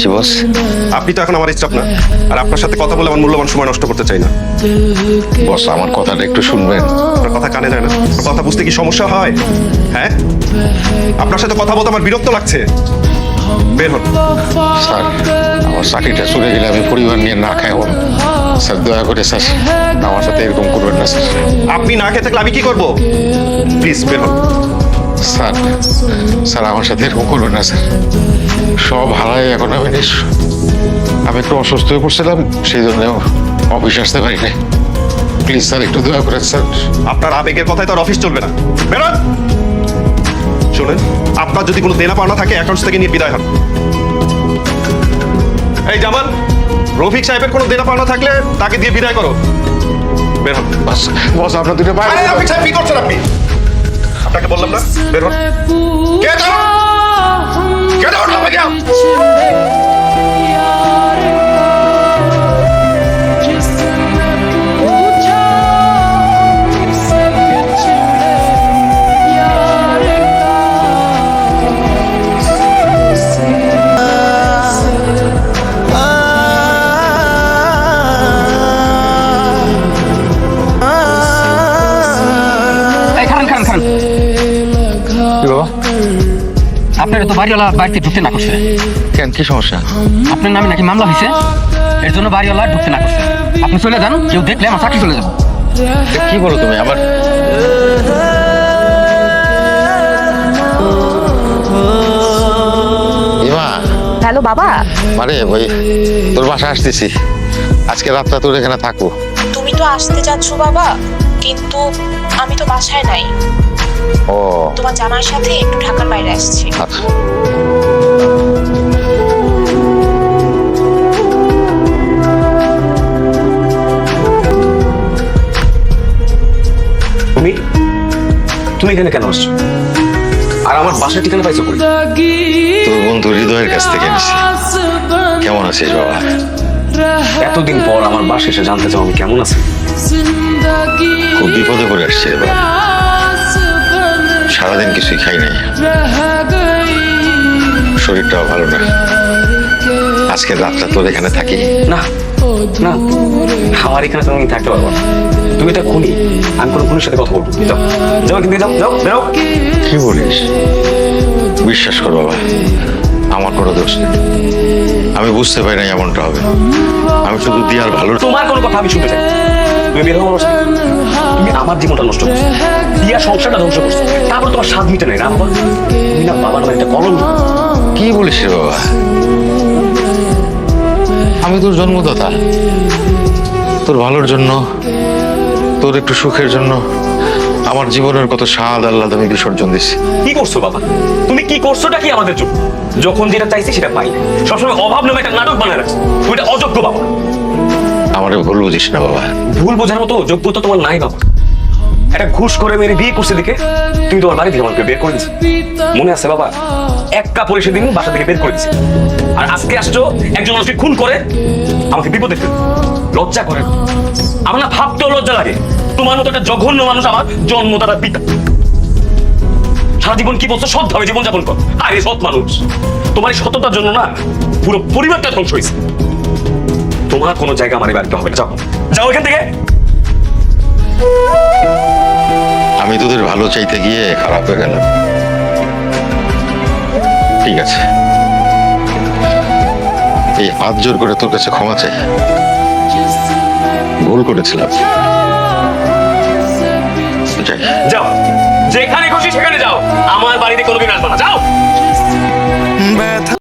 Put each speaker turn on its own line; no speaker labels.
জি বস।
আপনি তো এখন আমার স্টাফ না, আর আপনার সাথে কথা বলে আমার মূল্যবান সময় নষ্ট করতে চাই না।
বস আমার কথাটা একটু শুনবেন।
আপনার কথা কানে যায় না? আপনার কথা বুঝতে কি সমস্যা হয়? হ্যাঁ, আপনার সাথে কথা বলতে আমার বিরক্ত লাগছে। বের হন।
স্যার আমার চাকরিটা চলে গেলে আমি পরিবার নিয়ে না খাই হব। স্যার দয়া করে স্যার আমার সাথে এরকম করবেন না স্যার।
আপনি না খেয়ে থাকলে আমি কি করবো? প্লিজ বের হন।
স্যার স্যার আমার সাথে এরকম করবেন না স্যার। সব হারাই এখন আমি একটু অসুস্থ হয়ে পড়ছিলাম, সেই জন্য অফিস আসতে পারি না। প্লিজ স্যার একটু দয়া করেন স্যার।
আপনার আবেগের কথায় তো আর অফিস চলবে না। বেরোন। শোনেন, আপনার যদি কোনো দেনা পাওনা থাকে অ্যাকাউন্টস থেকে নিয়ে বিদায় হন। এই জামাল, রফিক সাহেবের কোনো দেনা পাওনা থাকলে তাকে দিয়ে বিদায় করো। বের হন।
বস বস আপনার দুটো পায়ে
আরে রফিক সাহেব কি করছেন আপনি? আপনাকে বললাম না বের হন। Get out! Get out of here!
আপনার তো বাড়িওয়ালা বাড়িতে ঢুকতে না করছে।
কেন, কি সমস্যা?
আপনার নামে নাকি মামলা হয়েছে, এর জন্য বাড়িওয়ালা ঢুকতে না করছে। আপনি চলে যান, কেউ দেখলে আমার চাকরি চলে যাবো।
কি বলো তুমি? আবার ইমা।
হ্যালো বাবা।
আরে ওই তোর বাসা আসতেছি, আজকে রাতটা তোর এখানে থাকবো।
তুমি তো আসতে যাচ্ছ বাবা, কিন্তু আমি তো বাসায় নাই।
ও
তোমার জামাইয়ের সাথে একটু ঢাকার বাইরে আসছি।
আচ্ছা।
তুমি এখানে কেন আসছো? আর আমার বাসার ঠিকানা পাইছো কই?
তোর বন্ধু হৃদয়ের কাছ থেকে নিছি। কেমন আছিস বাবা?
এতদিন পর আমার বাসা এসে জানতে চাও আমি কেমন আছি।
খুব বিপদে পড়ে আসছে রে বাবা, সারাদিন কিছুই খাই নাই, শরীরটাও ভালো না। আজকে রাতটা তোর এখানে থাকি।
না না, আমার এখানে তুমি থাকতে পারবো না। তুমি এটা খুনি, আমি কোনো খুনির সাথে কথা বলবো। যাও যাও, কিন্তু যাও যাও যাও।
কি বলিস? বিশ্বাস কর বাবা, আমার কোনো দোষ নেই। আমি বুঝতে পারি না এমনটা হবে। আমি শুধু দিয়ার ভালো।
তোমার কোনো কথা আমি শুনতে চাই। তুমি বের হও আমার সাথে। তুমি আমার জীবনটা নষ্ট করছো, দিয়া সংসারটা ধ্বংস করছো, তারপর তোমার স্বাদ মিটে নাই না বাবা। তুমি না বাবার নামে একটা কলঙ্ক।
কি বলিস রে বাবা? আমি তোর জন্মদাতা, তোর ভালোর জন্য, তোর একটু সুখের জন্য আমার জীবনের কত স্বাদ আল্লাহ আমি বিসর্জন দিচ্ছি।
কি করছো বাবা? তুমি কি করছোটা কি আমাদের জন্য? যখন যেটা চাইছি সেটা পাই না, সবসময় অভাব নামে একটা নাটক বানায় রাখছো। তুমি এটা অযোগ্য বাবা।
আমারে ভুল বুঝিস না বাবা।
ভুল বোঝার মতো যোগ্যতা তোমার নাই বাবা। একটা ঘুষ করে মেরে বিয়ে করছে দেখে তুমি তোমার বাড়ি থেকে আমাকে বের করে দিচ্ছ। মনে আছে বাবা? এক কাপড়ে সেদিন বাসা থেকে বের করে দিচ্ছে। আর আজকে আসছো একজন মানুষকে খুন করে আমাকে বিপদে ফেলে। লজ্জা করে না? আমার না ভাবতেও লজ্জা লাগে। তোমার মতো একটা জঘন্য মানুষ আমার জন্মদাতা পিতা। সারা জীবন কি বলছো? সৎ ভাবে জীবনযাপন কর। আরে সৎ মানুষ, তোমার এই সততার জন্য না পুরো পরিবারটা ধ্বংস হয়েছে। তোমার কোনো জায়গা আমার বাড়িতে হবে না। যাও যাও এখান থেকে।
আমি তোদের ভালো চাইতে গিয়ে খারাপ হয়ে গেলাম। ঠিক আছে, এই হাত জোর করে তোর কাছে ক্ষমা চাই। ভুল করেছিলাম। যাই।
যাও, যেখানে খুশি সেখানে যাও। আমার বাড়িতে কোনোদিন আসবে না।